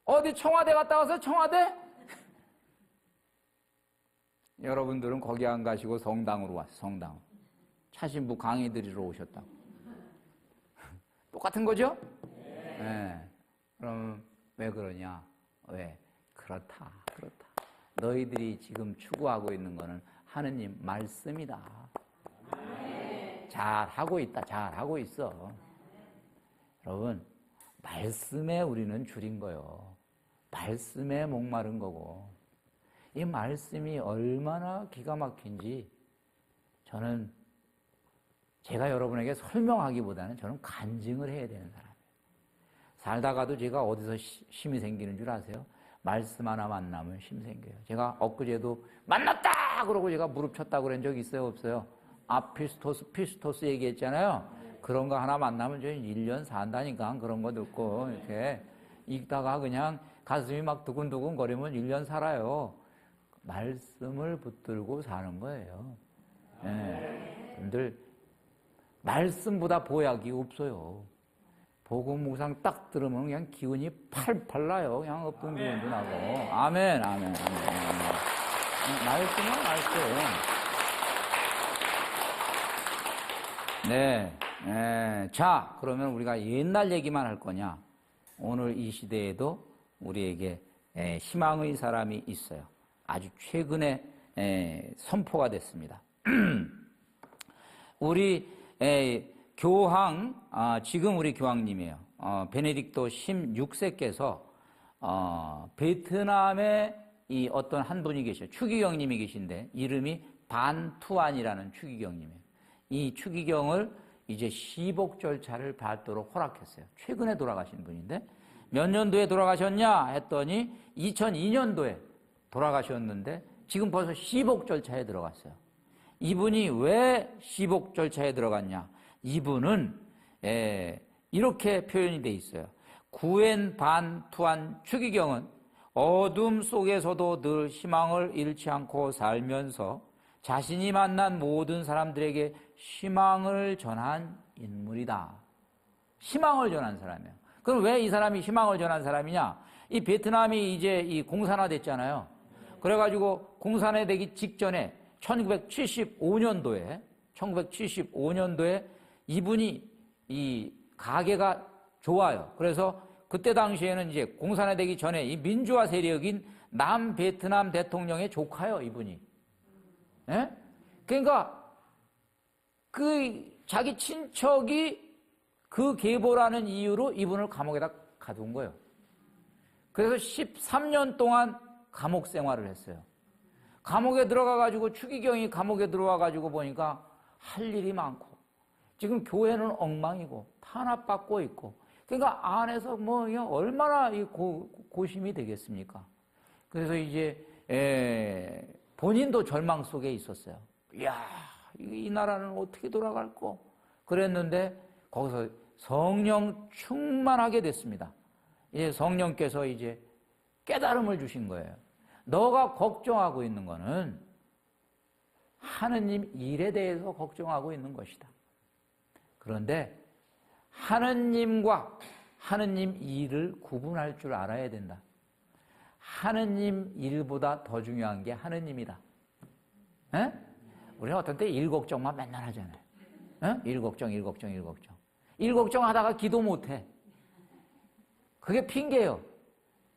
어디 청와대 갔다 왔어요? 청와대? 여러분들은 거기 안 가시고 성당으로 왔어요. 성당. 차신부 강의 드리러 오셨다고. 똑같은 거죠? 네. 그럼 왜 그러냐? 왜? 그렇다. 너희들이 지금 추구하고 있는 거는 하느님 말씀이다. 잘하고 있다. 잘하고 있어. 여러분, 말씀에 우리는 줄인 거요. 말씀에 목마른 거고. 이 말씀이 얼마나 기가 막힌지 저는 제가 여러분에게 설명하기보다는 저는 간증을 해야 되는 사람이에요. 살다가도 제가 어디서 힘이 생기는 줄 아세요? 말씀 하나 만나면 힘 생겨요. 제가 엊그제도 만났다! 그러고 제가 무릎 쳤다고 그런 적 있어요? 없어요? 피스토스 얘기했잖아요. 그런 거 하나 만나면 저희 1년 산다니까. 그런 거 듣고 이렇게 읽다가 그냥 가슴이 막 두근두근 거리면 1년 살아요. 말씀을 붙들고 사는 거예요. 네. 여러분들 말씀보다 보약이 없어요. 복음 묵상 딱 들으면 그냥 기운이 팔팔 나요. 그냥 없던 기운도 나고. 아멘, 아멘, 아멘. 말씀은 말씀. 네. 자, 그러면 우리가 옛날 얘기만 할 거냐? 오늘 이 시대에도 우리에게 희망의 사람이 있어요. 아주 최근에 선포가 됐습니다. 우리 교황, 지금 우리 교황님이에요. 베네딕토 16세께서 베트남에 이 어떤 한 분이 계셔요. 추기경님이 계신데 이름이 반투안이라는 추기경님이에요. 이 추기경을 이제 시복 절차를 밟도록 허락했어요. 최근에 돌아가신 분인데 몇 년도에 돌아가셨냐 했더니 2002년도에 돌아가셨는데 지금 벌써 시복 절차에 들어갔어요. 이분이 왜 시복 절차에 들어갔냐? 이분은 이렇게 표현이 돼 있어요. 구엔 반 투안 추기경은 어둠 속에서도 늘 희망을 잃지 않고 살면서 자신이 만난 모든 사람들에게 희망을 전한 인물이다. 희망을 전한 사람이에요. 그럼 왜 이 사람이 희망을 전한 사람이냐? 이 베트남이 이제 이 공산화됐잖아요. 그래가지고 공산화되기 직전에 1975년도에 이분이 이 가계가 좋아요. 그래서 그때 당시에는 이제 공산화되기 전에 이 민주화 세력인 남베트남 대통령의 조카요, 이분이. 예? 그러니까 그 자기 친척이 그 계보라는 이유로 이분을 감옥에다 가둔 거예요. 그래서 13년 동안 감옥 생활을 했어요. 감옥에 들어가가지고 추기경이 감옥에 들어와가지고 보니까 할 일이 많고 지금 교회는 엉망이고 탄압받고 있고 그러니까 안에서 뭐 얼마나 고심이 되겠습니까? 그래서 이제 본인도 절망 속에 있었어요. 이야, 이 나라는 어떻게 돌아갈까? 그랬는데 거기서 성령 충만하게 됐습니다. 이제 성령께서 이제 깨달음을 주신 거예요. 너가 걱정하고 있는 거는 하느님 일에 대해서 걱정하고 있는 것이다. 그런데 하느님과 하느님 일을 구분할 줄 알아야 된다. 하느님 일보다 더 중요한 게 하느님이다. 에? 우리는 어떤 때 일 걱정만 맨날 하잖아요. 에? 일 걱정. 일 걱정하다가 기도 못해. 그게 핑계예요.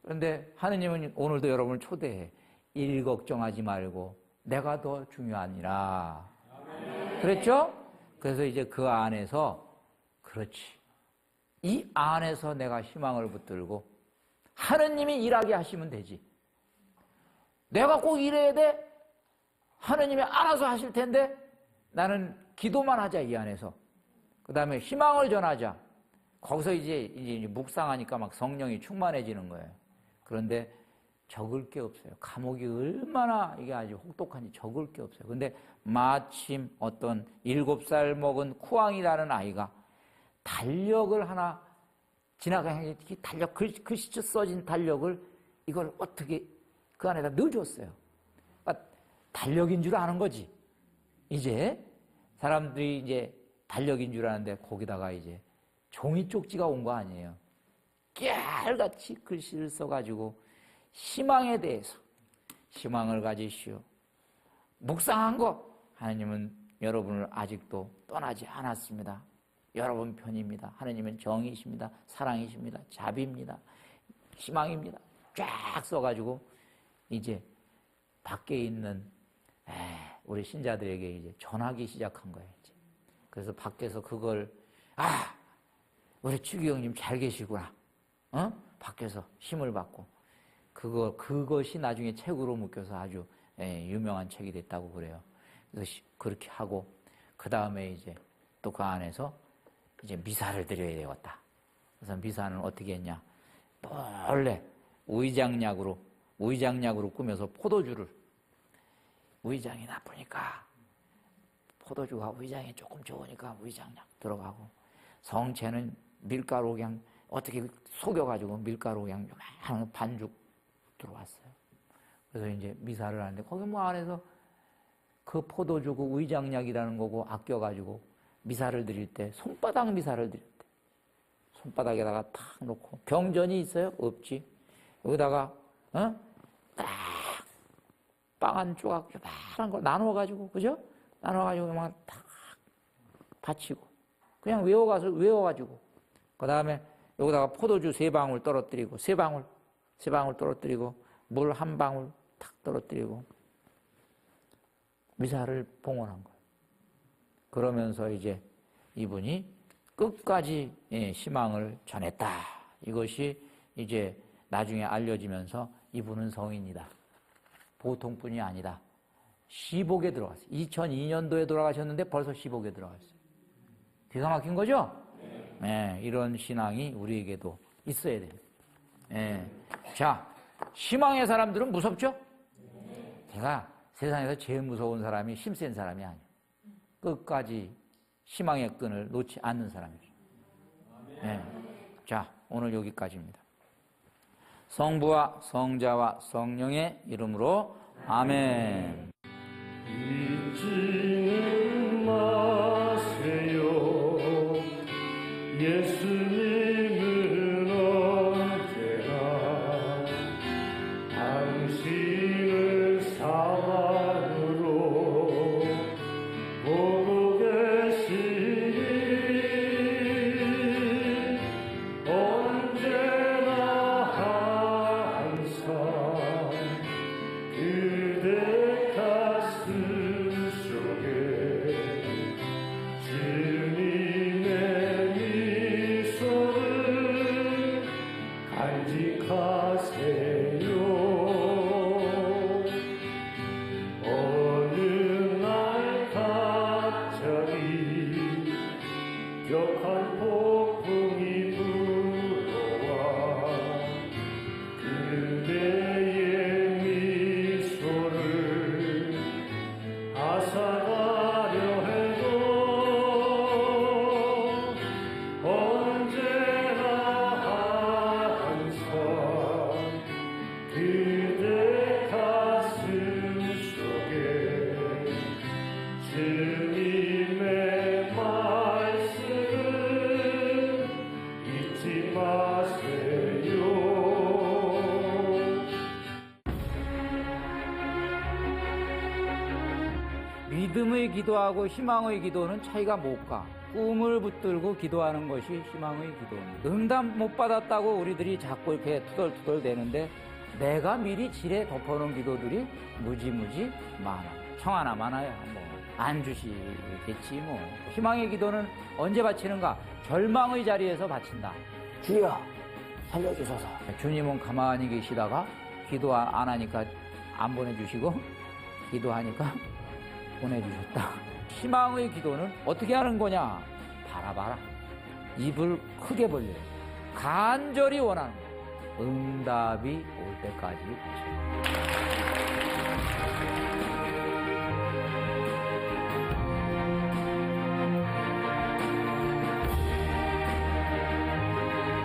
그런데 하느님은 오늘도 여러분을 초대해. 일 걱정하지 말고 내가 더 중요하니라. 그랬죠? 그래서 이제 그 안에서 그렇지. 이 안에서 내가 희망을 붙들고 하느님이 일하게 하시면 되지. 내가 꼭 일해야 돼? 하느님이 알아서 하실 텐데 나는 기도만 하자, 이 안에서. 그 다음에 희망을 전하자. 거기서 이제 묵상하니까 막 성령이 충만해지는 거예요. 그런데 적을 게 없어요. 감옥이 얼마나 이게 아주 혹독한지 적을 게 없어요. 근데 마침 어떤 7살 먹은 쿠앙이라는 아이가 달력을 하나 지나가는 달력, 글씨 써진 달력을 이걸 어떻게 그 안에다 넣어줬어요. 그러니까 달력인 줄 아는 거지. 이제 사람들이 이제 달력인 줄 아는데 거기다가 이제 종이 쪽지가 온 거 아니에요. 깨알같이 글씨를 써가지고 희망에 대해서 희망을 가지시오. 묵상한 거 하나님은 여러분을 아직도 떠나지 않았습니다. 여러분 편입니다. 하나님은 정의이십니다. 사랑이십니다. 자비입니다. 희망입니다. 쫙 써가지고 이제 밖에 있는 우리 신자들에게 이제 전하기 시작한 거예요. 이제. 그래서 밖에서 그걸 우리 추기경님 잘 계시구나. 밖에서 힘을 받고 그것이 나중에 책으로 묶여서 아주 유명한 책이 됐다고 그래요. 그래서 그렇게 하고 그 다음에 이제 또 그 안에서 이제 미사를 드려야 되겠다. 그래서 미사는 어떻게 했냐? 원래 우이장약으로 꾸며서 포도주를 우이장이 나쁘니까 포도주가 우이장이 조금 좋으니까 우이장약 들어가고 성체는 밀가루 그냥 어떻게 속여가지고 밀가루 그냥 요만한 반죽 들어왔어요. 그래서 이제 미사를 하는데 거기 뭐 안에서 그 포도주 그 우이장약이라는 거고 아껴가지고 미사를 드릴 때 손바닥 미사를 드릴 때 손바닥에다가 탁 놓고. 병전이 있어요? 없지. 여기다가 딱 빵 한 조각 요만한 걸 나눠가지고, 그죠? 나눠가지고 막 탁 받치고 그냥 외워가지고 그 다음에 여기다가 포도주 3방울 떨어뜨리고 3방울 떨어뜨리고 물 1방울 탁 떨어뜨리고 미사를 봉헌한 거예요. 그러면서 이제 이분이 끝까지 희망을 전했다. 이것이 이제 나중에 알려지면서 이분은 성인이다. 보통 분이 아니다. 시복에 들어갔어요. 2002년도에 돌아가셨는데 벌써 시복에 들어갔어요. 기가 막힌 거죠? 네, 이런 신앙이 우리에게도 있어야 돼요. 네. 자, 희망의 사람들은 무섭죠? 제가 세상에서 제일 무서운 사람이 힘센 사람이 아니에요. 끝까지 희망의 끈을 놓지 않는 사람이죠. 네. 자, 오늘 여기까지입니다. 성부와 성자와 성령의 이름으로 아멘. 잊지는 마세요. 예수님은 언제나 당신을 사랑으로 보고 계시니 언제나 항상 그대 가슴 속에 주님의 미소를 간직하세요. 어느 날 갑자기 격한 폭풍이 불어와 그대의 미소를 앗아가려 해도 언제나 항상 그대 가슴 속에 주님의 말씀을 잊지 마세요. 믿음의 기도하고 희망의 기도는 차이가 못 가. 꿈을 붙들고 기도하는 것이 희망의 기도입니다. 응답 못 받았다고 우리들이 자꾸 이렇게 투덜투덜 대는데 내가 미리 지레 덮어놓은 기도들이 무지무지 많아. 청 하나 많아요. 뭐 안 주시겠지 뭐. 희망의 기도는 언제 바치는가? 절망의 자리에서 바친다. 주여 살려주소서. 주님은 가만히 계시다가 기도 안 하니까 안 보내주시고 기도하니까 보내주셨다. 희망의 기도는 어떻게 하는 거냐? 바라봐라. 입을 크게 벌려요. 간절히 원하는 거. 응답이 올 때까지 바쳐요.